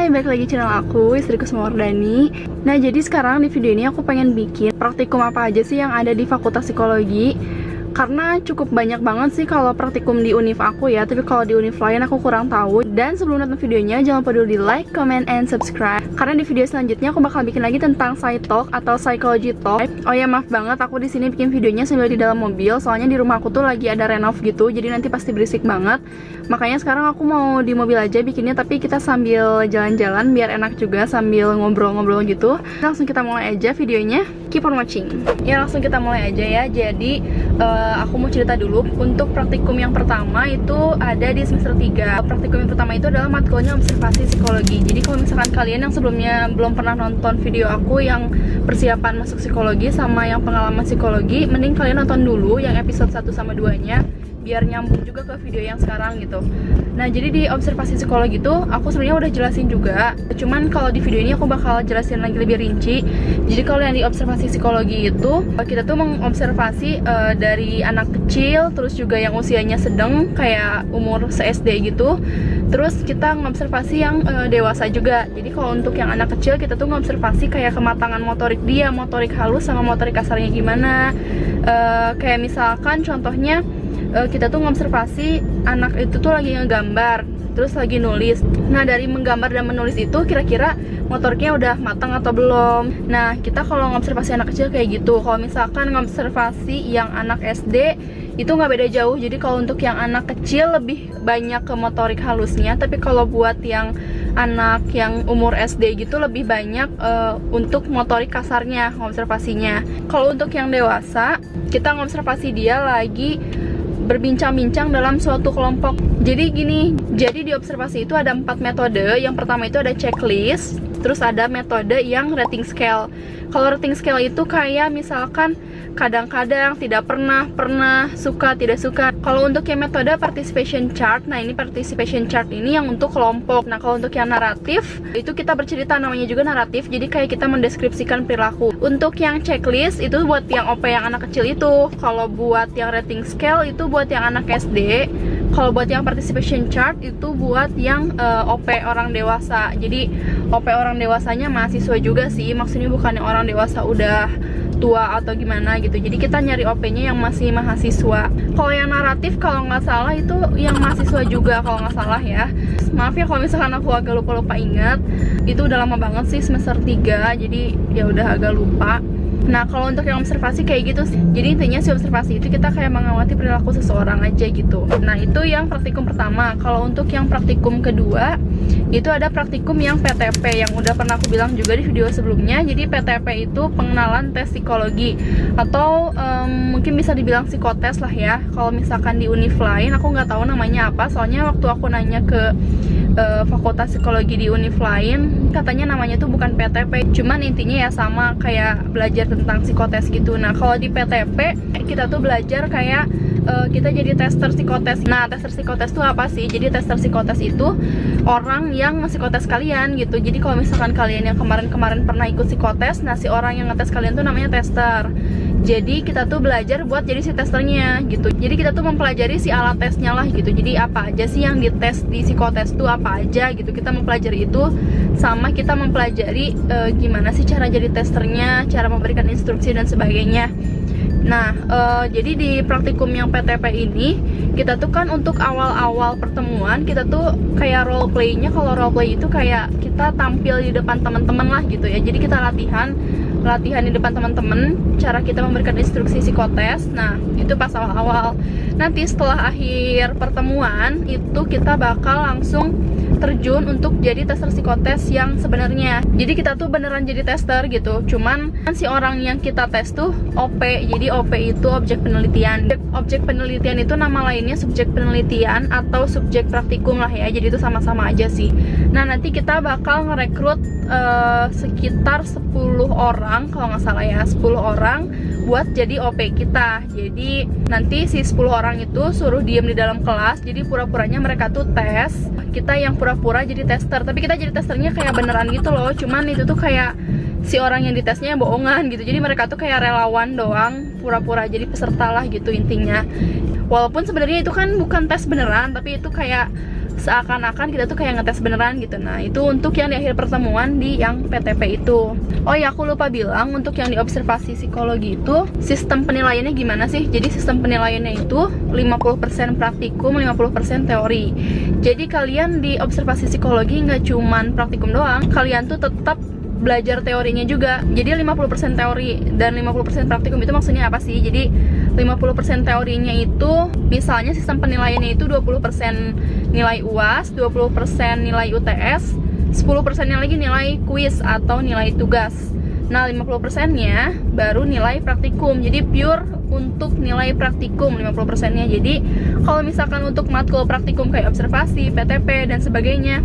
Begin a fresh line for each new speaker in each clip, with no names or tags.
balik lagi channel aku, Istriku Semawardani. Nah, jadi sekarang di video ini aku pengen bikin praktikum apa aja sih yang ada di Fakultas Psikologi. Karena cukup banyak banget sih kalau praktikum di univ aku ya, tapi kalau di univ lain aku kurang tahu. Dan sebelum nonton videonya, jangan lupa dulu di like, comment, and subscribe. Karena di video selanjutnya aku bakal bikin lagi tentang Psy Talk atau Psychology Talk. Oh ya, maaf banget aku di sini bikin videonya sambil di dalam mobil, soalnya di rumah aku tuh lagi ada renov gitu, jadi nanti pasti berisik banget. Makanya sekarang aku mau di mobil aja bikinnya, tapi kita sambil jalan-jalan biar enak juga sambil ngobrol-ngobrol gitu. Langsung kita mulai aja videonya. Keep on watching. Ya, langsung kita mulai aja ya. Jadi aku mau cerita dulu. Untuk praktikum yang pertama itu ada di semester 3. Praktikum yang pertama itu adalah matkulnya observasi psikologi. Jadi kalau misalkan kalian yang sebelumnya belum pernah nonton video aku yang persiapan masuk psikologi sama yang pengalaman psikologi, mending kalian nonton dulu yang episode 1 sama 2-nya biar nyambung juga ke video yang sekarang gitu. Nah, jadi di observasi psikologi itu aku sebenarnya udah jelasin juga. Cuman kalau di video ini aku bakal jelasin lagi lebih rinci. Jadi kalau yang di observasi psikologi itu kita tuh mengobservasi dari anak kecil, terus juga yang usianya sedang kayak umur se-SD gitu. Terus kita ngobservasi yang dewasa juga. Jadi kalau untuk yang anak kecil kita tuh ngobservasi kayak kematangan motorik dia, motorik halus sama motorik kasarnya gimana. Kayak misalkan contohnya kita tuh ngobservasi anak itu tuh lagi ngegambar, terus lagi nulis. Nah, dari menggambar dan menulis itu kira-kira motoriknya udah matang atau belum. Nah, kita kalau ngobservasi anak kecil kayak gitu. Kalau misalkan ngobservasi yang anak SD itu nggak beda jauh. Jadi kalau untuk yang anak kecil lebih banyak ke motorik halusnya, tapi kalau buat yang anak yang umur SD gitu lebih banyak untuk motorik kasarnya ngobservasinya. Kalau untuk yang dewasa, kita ngobservasi dia lagi berbincang-bincang dalam suatu kelompok. Jadi gini, jadi di observasi itu ada 4 metode. Yang pertama itu ada checklist, terus ada metode yang rating scale. Kalau rating scale itu kayak misalkan kadang-kadang, tidak pernah, pernah, suka, tidak suka. Kalau untuk yang metode participation chart, nah ini participation chart ini yang untuk kelompok. Nah, kalau untuk yang naratif, itu kita bercerita, namanya juga naratif. Jadi kayak kita mendeskripsikan perilaku. Untuk yang checklist itu buat yang OP yang anak kecil itu. Kalau buat yang rating scale itu buat yang anak SD. Kalau buat yang participation chart itu buat yang OP orang dewasa. Jadi OP orang dewasanya mahasiswa juga sih. Maksudnya bukan yang orang dewasa udah tua atau gimana gitu. Jadi kita nyari OP-nya yang masih mahasiswa. Kalau yang naratif kalau nggak salah itu yang mahasiswa juga kalau nggak salah ya. Maaf ya kalau misalkan aku agak lupa-lupa ingat. Itu udah lama banget sih, semester 3. Jadi ya udah agak lupa. Nah, kalau untuk yang observasi kayak gitu sih. Jadi intinya si observasi itu kita kayak mengamati perilaku seseorang aja gitu. Nah, itu yang praktikum pertama. Kalau untuk yang praktikum kedua, itu ada praktikum yang PTP yang udah pernah aku bilang juga di video sebelumnya. Jadi PTP itu pengenalan tes psikologi atau mungkin bisa dibilang psikotes lah ya. Kalau misalkan di univ lain aku nggak tahu namanya apa, soalnya waktu aku nanya ke fakultas psikologi di univ lain katanya namanya tuh bukan PTP, cuman intinya ya sama kayak belajar tentang psikotes gitu. Nah, kalau di PTP kita tuh belajar kayak kita jadi tester psikotes. Nah, tester psikotes itu apa sih? Jadi tester psikotes itu orang yang nge-psikotes kalian gitu. Jadi kalau misalkan kalian yang kemarin-kemarin pernah ikut psikotes, nah si orang yang ngetes kalian tuh namanya tester. Jadi kita tuh belajar buat jadi si testernya gitu. Jadi kita tuh mempelajari si alat tesnya lah gitu. Jadi apa aja sih yang dites di psikotes tuh apa aja gitu. Kita mempelajari itu, sama kita mempelajari gimana sih cara jadi testernya, cara memberikan instruksi dan sebagainya. Nah, jadi di praktikum yang PTP ini kita tuh kan untuk awal-awal pertemuan kita tuh kayak role play-nya. Kalau role play itu kayak kita tampil di depan teman-teman lah gitu ya. Jadi kita latihan di depan teman-teman, cara kita memberikan instruksi psikotes. Nah, itu pas awal-awal. Nanti setelah akhir pertemuan itu kita bakal langsung terjun untuk jadi tester psikotes yang sebenarnya. Jadi kita tuh beneran jadi tester gitu. Cuman si orang yang kita tes tuh OP. Jadi OP itu objek penelitian. Objek penelitian itu nama lainnya subjek penelitian atau subjek praktikum lah ya. Jadi itu sama-sama aja sih. Nah, nanti kita bakal ngerekrut sekitar 10 orang kalau nggak salah ya, 10 orang buat jadi OP kita. Jadi nanti si 10 orang itu suruh diem di dalam kelas. Jadi pura-puranya mereka tuh tes, kita yang pura-pura jadi tester. Tapi kita jadi testernya kayak beneran gitu loh. Cuman itu tuh kayak si orang yang ditesnya bohongan gitu. Jadi mereka tuh kayak relawan doang, pura-pura jadi peserta lah gitu intinya. Walaupun sebenarnya itu kan bukan tes beneran, tapi itu kayak seakan-akan kita tuh kayak ngetes beneran gitu. Nah, itu untuk yang di akhir pertemuan di yang PTP itu. Oh ya, aku lupa bilang, untuk yang di observasi psikologi itu sistem penilaiannya gimana sih? Jadi sistem penilaiannya itu 50% praktikum, 50% teori. Jadi kalian di observasi psikologi nggak cuman praktikum doang, kalian tuh tetap belajar teorinya juga. Jadi 50% teori dan 50% praktikum itu maksudnya apa sih? Jadi 50% teorinya itu misalnya sistem penilaiannya itu 20% nilai UAS, 20% nilai UTS, 10% lagi nilai kuis atau nilai tugas. Nah, 50%-nya baru nilai praktikum. Jadi pure untuk nilai praktikum 50%-nya. Jadi kalau misalkan untuk matkul praktikum kayak observasi, PTP dan sebagainya,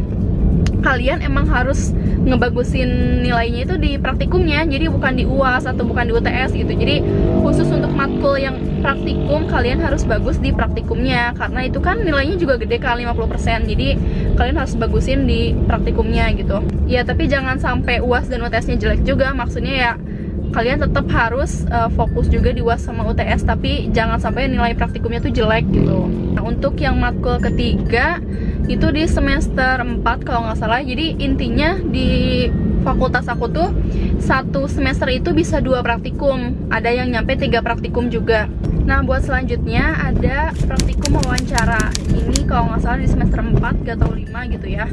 kalian emang harus ngebagusin nilainya itu di praktikumnya, jadi bukan di UAS atau bukan di UTS gitu. Jadi khusus untuk matkul yang praktikum, kalian harus bagus di praktikumnya, karena itu kan nilainya juga gede kan, 50%. Jadi kalian harus bagusin di praktikumnya gitu. Ya, tapi jangan sampai UAS dan UTS-nya jelek juga. Maksudnya ya kalian tetap harus fokus juga di UAS sama UTS, tapi jangan sampai nilai praktikumnya tuh jelek gitu. Nah, untuk yang matkul ketiga itu di semester 4 kalau nggak salah. Jadi intinya di fakultas aku tuh satu semester itu bisa 2 praktikum, ada yang nyampe 3 praktikum juga. Nah, buat selanjutnya ada praktikum wawancara. Ini kalau nggak salah di semester 4 atau 5 gitu ya.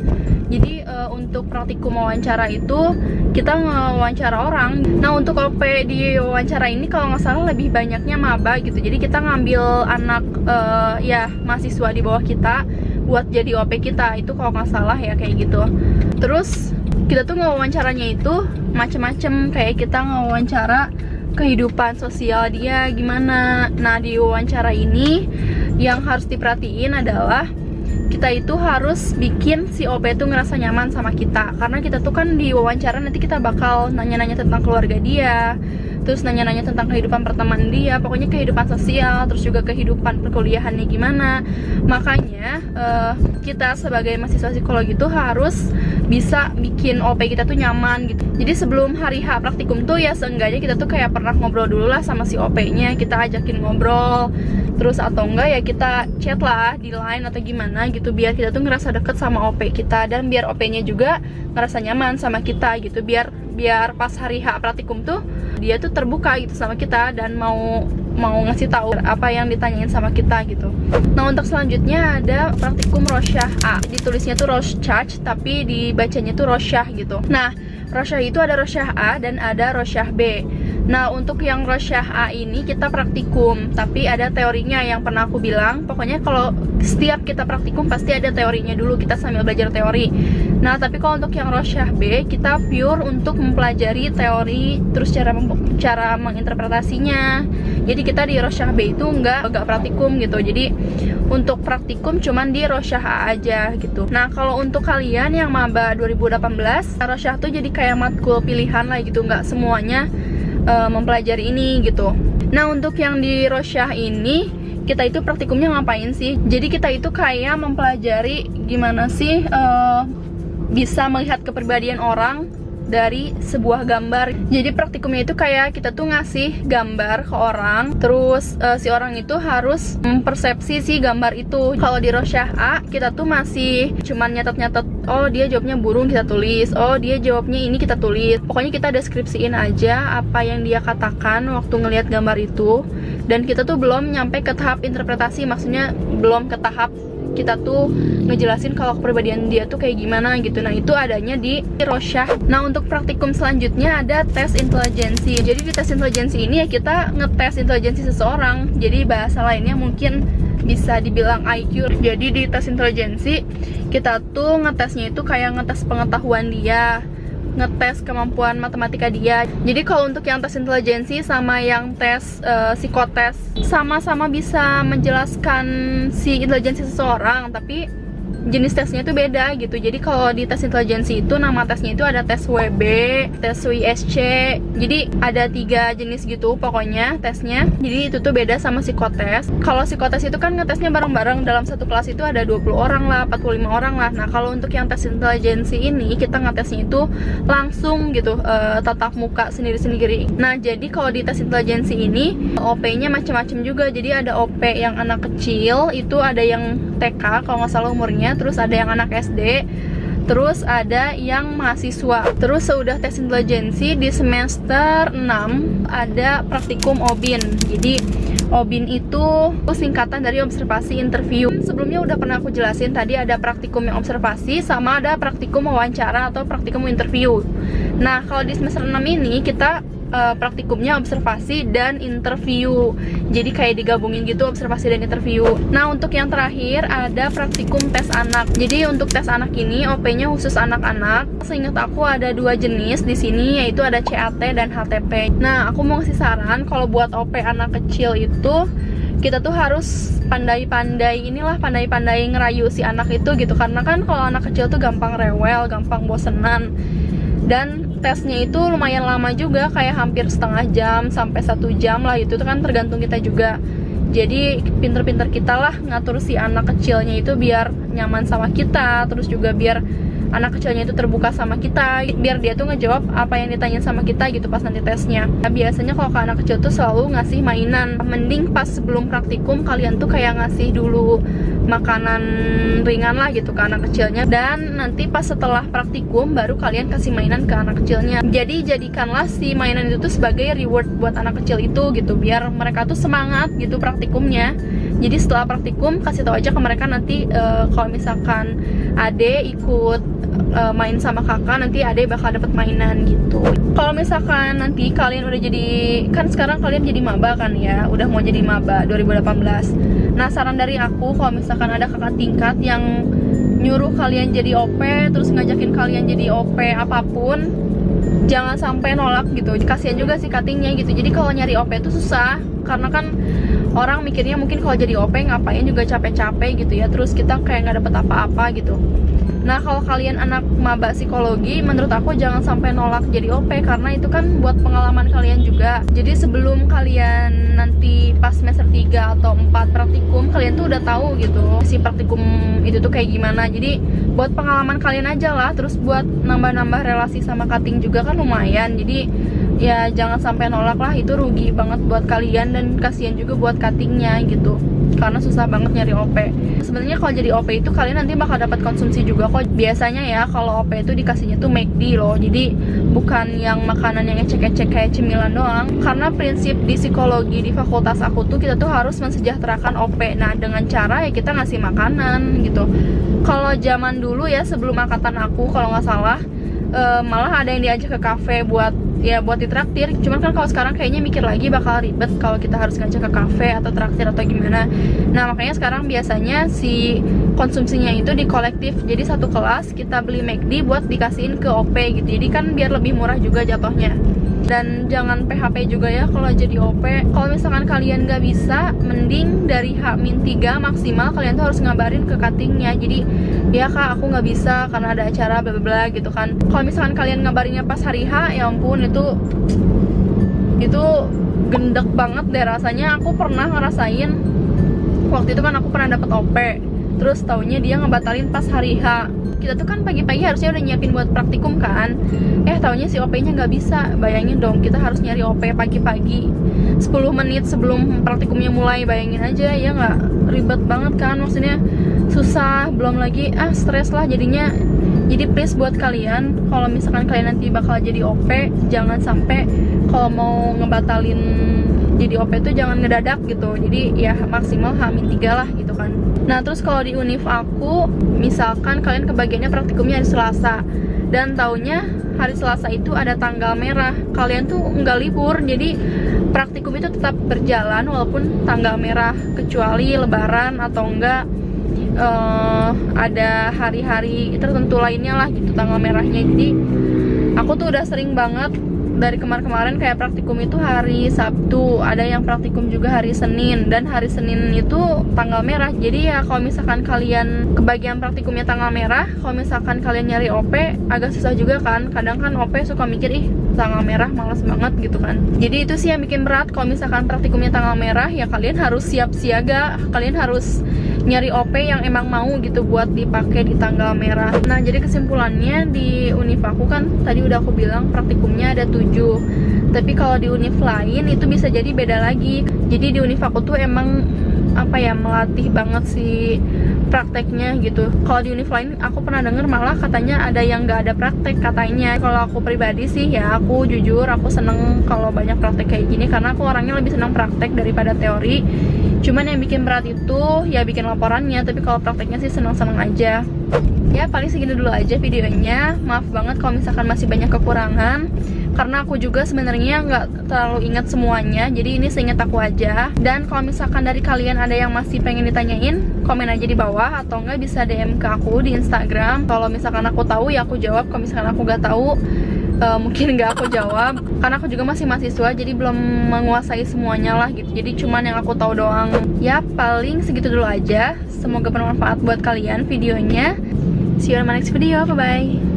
Jadi untuk praktikum wawancara itu kita ngewawancara orang. Nah, untuk OP di wawancara ini kalau nggak salah lebih banyaknya maba gitu. Jadi kita ngambil anak ya mahasiswa di bawah kita buat jadi OP kita, itu kalau nggak salah ya kayak gitu. Terus kita tuh ngewawancaranya itu macem-macem, kayak kita ngewawancara kehidupan sosial dia gimana. Nah, di wawancara ini yang harus diperhatiin adalah kita itu harus bikin si OP itu ngerasa nyaman sama kita, karena kita tuh kan di wawancara nanti kita bakal nanya-nanya tentang keluarga dia, terus nanya-nanya tentang kehidupan pertemanan dia, pokoknya kehidupan sosial, terus juga kehidupan perkuliahannya gimana. Makanya kita sebagai mahasiswa psikologi itu harus bisa bikin OP kita tuh nyaman gitu. Jadi sebelum hari H praktikum tuh ya seenggaknya kita tuh kayak pernah ngobrol dulu lah sama si OP-nya, kita ajakin ngobrol, terus atau enggak ya kita chat lah di line atau gimana gitu, biar kita tuh ngerasa deket sama OP kita, dan biar OP-nya juga ngerasa nyaman sama kita gitu, biar pas hari H praktikum tuh dia tuh terbuka gitu sama kita dan mau ngasih tahu apa yang ditanyain sama kita gitu. Nah, untuk selanjutnya ada praktikum Rosyah A. Ditulisnya tuh Rosyah tapi dibacanya tuh Rosyah gitu. Nah, Rosyah itu ada Rosyah A dan ada Rosyah B. Nah, untuk yang Rosyah A ini kita praktikum, tapi ada teorinya yang pernah aku bilang. Pokoknya kalau setiap kita praktikum pasti ada teorinya dulu, kita sambil belajar teori. Nah, tapi kalau untuk yang Rosyah B, kita pure untuk mempelajari teori, terus cara menginterpretasinya. Jadi kita di Rosyah B itu nggak praktikum gitu. Jadi untuk praktikum cuman di Rosyah A aja gitu. Nah, kalau untuk kalian yang maba 2018, Rosyah tuh jadi kayak matkul pilihan lah gitu, nggak semuanya mempelajari ini gitu. Nah, untuk yang di Rosyah ini kita itu praktikumnya ngapain sih? Jadi kita itu kayak mempelajari gimana sih bisa melihat kepribadian orang dari sebuah gambar. Jadi praktikumnya itu kayak kita tuh ngasih gambar ke orang, terus si orang itu harus mempersepsi si gambar itu. Kalau di Rosyah A kita tuh masih cuman nyatet-nyatet, oh dia jawabnya burung kita tulis, oh dia jawabnya ini kita tulis. Pokoknya kita deskripsiin aja apa yang dia katakan waktu ngelihat gambar itu, dan kita tuh belum nyampe ke tahap interpretasi, maksudnya belum ke tahap kita tuh ngejelasin kalau kepribadian dia tuh kayak gimana gitu. Nah, itu adanya di Rosyah. Nah, untuk praktikum selanjutnya ada tes intelijensi. Jadi di tes intelijensi ini ya kita ngetes intelijensi seseorang. Jadi bahasa lainnya mungkin bisa dibilang IQ. Jadi di tes intelijensi kita tuh ngetesnya itu kayak ngetes pengetahuan dia, ngetes kemampuan matematika dia. Jadi kalau untuk yang tes intelijensi sama yang tes psikotes sama-sama bisa menjelaskan si intelijensi seseorang, tapi jenis tesnya itu beda gitu. Jadi kalau di tes intelijensi itu nama tesnya itu ada tes WB, tes WISC. Jadi ada 3 jenis gitu pokoknya tesnya. Jadi itu tuh beda sama psikotes. Kalau psikotes itu kan ngetesnya bareng-bareng, dalam satu kelas itu ada 20 orang lah, 45 orang lah. Nah, kalau untuk yang tes intelijensi ini kita ngetesnya itu langsung gitu, tatap muka sendiri-sendiri. Nah, jadi kalau di tes intelijensi ini OP-nya macam-macam juga. Jadi ada OP yang anak kecil, itu ada yang TK kalau nggak salah umurnya, mahasiswanya, terus ada yang anak SD, terus ada yang mahasiswa. Terus sudah tes intelijensi di semester 6 ada praktikum OBIN. Jadi OBIN itu singkatan dari observasi interview. Sebelumnya udah pernah aku jelasin, tadi ada praktikum yang observasi sama ada praktikum wawancara atau praktikum interview. Nah, kalau di semester 6 ini kita praktikumnya observasi dan interview. Jadi kayak digabungin gitu, observasi dan interview. Nah, untuk yang terakhir ada praktikum tes anak. Jadi untuk tes anak ini OP-nya khusus anak-anak. Seingat aku ada 2 jenis di sini, yaitu ada CAT dan HTP. Nah, aku mau ngasih saran kalau buat OP anak kecil itu kita tuh harus pandai-pandai ngerayu si anak itu gitu. Karena kan kalau anak kecil tuh gampang rewel, gampang bosenan. Dan tesnya itu lumayan lama juga, kayak hampir setengah jam sampai 1 jam lah. Itu kan tergantung kita juga. Jadi pinter-pinter kita lah ngatur si anak kecilnya itu biar nyaman sama kita, terus juga biar anak kecilnya itu terbuka sama kita, biar dia tuh ngejawab apa yang ditanya sama kita gitu pas nanti tesnya. Nah, biasanya kalau ke anak kecil tuh selalu ngasih mainan. Mending pas sebelum praktikum kalian tuh kayak ngasih dulu makanan ringan lah gitu ke anak kecilnya, dan nanti pas setelah praktikum baru kalian kasih mainan ke anak kecilnya. Jadi jadikanlah si mainan itu tuh sebagai reward buat anak kecil itu gitu, biar mereka tuh semangat gitu praktikumnya. Jadi setelah praktikum kasih tahu aja ke mereka nanti kalau misalkan ade ikut main sama kakak, nanti ade bakal dapat mainan gitu. Kalau misalkan nanti kalian udah jadi, kan sekarang kalian jadi maba kan ya, udah mau jadi maba 2018. Nah, saran dari aku kalau misalkan ada kakak tingkat yang nyuruh kalian jadi OP, terus ngajakin kalian jadi OP apapun, jangan sampai nolak gitu. Kasian juga sih cuttingnya gitu. Jadi kalau nyari OP itu susah, karena kan orang mikirnya mungkin kalau jadi OP ngapain juga capek-capek gitu ya, terus kita kayak nggak dapet apa-apa gitu. Nah, kalau kalian anak maba psikologi, menurut aku jangan sampai nolak jadi OP, karena itu kan buat pengalaman kalian juga. Jadi sebelum kalian nanti pas semester 3 atau 4 praktikum, kalian tuh udah tahu gitu si praktikum itu tuh kayak gimana. Jadi buat pengalaman kalian aja lah, terus buat nambah-nambah relasi sama cutting juga kan lumayan. Jadi ya jangan sampai nolak lah, itu rugi banget buat kalian dan kasihan juga buat cuttingnya gitu, karena susah banget nyari OP. Sebenarnya kalau jadi OP itu kalian nanti bakal dapat konsumsi juga kok. Biasanya ya kalau OP itu dikasihnya tuh McD loh, jadi bukan yang makanan yang ecek-ecek kayak cemilan doang. Karena prinsip di psikologi di fakultas aku tuh kita tuh harus mensejahterakan OP. Nah, dengan cara ya kita ngasih makanan gitu. Kalau zaman dulu ya sebelum angkatan aku kalau nggak salah, malah ada yang diajak ke kafe buat ditraktir. Cuman kan kalau sekarang kayaknya mikir lagi bakal ribet kalau kita harus ngajak ke kafe atau traktir atau gimana. Nah, makanya sekarang biasanya si konsumsinya itu di kolektif. Jadi satu kelas kita beli McD buat dikasihin ke OP gitu. Jadi kan biar lebih murah juga jatuhnya. Dan jangan PHP juga ya kalau jadi OP. Kalau misalkan kalian nggak bisa, mending dari H-3 maksimal kalian tuh harus ngabarin ke cuttingnya. Jadi ya kak, aku nggak bisa karena ada acara bla bla bla gitu kan. Kalau misalkan kalian ngabarinnya pas hari H, ya ampun itu gendek banget deh rasanya. Aku pernah ngerasain waktu itu kan aku pernah dapet OP, terus taunya dia ngebatalin pas hari H. Kita tuh kan pagi-pagi harusnya udah nyiapin buat praktikum kan, taunya si OP-nya nggak bisa. Bayangin dong, kita harus nyari OP pagi-pagi 10 menit sebelum praktikumnya mulai. Bayangin aja ya, nggak ribet banget kan, maksudnya susah, belum lagi stres lah jadinya. Jadi please buat kalian, kalau misalkan kalian nanti bakal jadi OP, jangan sampai kalau mau ngebatalin jadi OP tuh jangan ngedadak gitu. Jadi ya maksimal H-3 lah gitu kan. Nah, terus kalau di univ aku, misalkan kalian kebagiannya praktikumnya hari Selasa, dan taunya hari Selasa itu ada tanggal merah, kalian tuh nggak libur, jadi praktikum itu tetap berjalan walaupun tanggal merah, kecuali lebaran atau enggak ada hari-hari tertentu lainnya lah gitu tanggal merahnya. Jadi aku tuh udah sering banget dari kemarin-kemarin kayak praktikum itu hari Sabtu, ada yang praktikum juga hari Senin, dan hari Senin itu tanggal merah. Jadi ya kalau misalkan kalian kebagian praktikumnya tanggal merah, kalau misalkan kalian nyari OP agak susah juga kan. Kadang kan OP suka mikir, tanggal merah malas banget gitu kan. Jadi itu sih yang bikin berat. Kalau misalkan praktikumnya tanggal merah, ya kalian harus siap siaga, kalian harus nyari OP yang emang mau gitu buat dipakai di tanggal merah. Nah, jadi kesimpulannya di univ aku kan tadi udah aku bilang praktikumnya ada 7, tapi kalau di univ lain itu bisa jadi beda lagi. Jadi di univ aku tuh emang melatih banget si prakteknya gitu. Kalau di univ lain aku pernah denger malah katanya ada yang nggak ada praktek katanya. Kalau aku pribadi sih ya, aku jujur aku seneng kalau banyak praktek kayak gini karena aku orangnya lebih senang praktek daripada teori. Cuman yang bikin berat itu ya bikin laporannya, tapi kalau prakteknya sih seneng-seneng aja. Ya paling segini dulu aja videonya. Maaf banget kalau misalkan masih banyak kekurangan, karena aku juga sebenarnya nggak terlalu ingat semuanya, jadi ini seingat aku aja. Dan kalau misalkan dari kalian ada yang masih pengen ditanyain, komen aja di bawah, atau nggak bisa DM ke aku di Instagram. Kalau misalkan aku tahu ya aku jawab, kalau misalkan aku nggak tahu mungkin nggak aku jawab, karena aku juga masih mahasiswa, jadi belum menguasai semuanya lah gitu. Jadi cuman yang aku tahu doang. Ya paling segitu dulu aja. Semoga bermanfaat buat kalian videonya. See you on my next video, bye bye.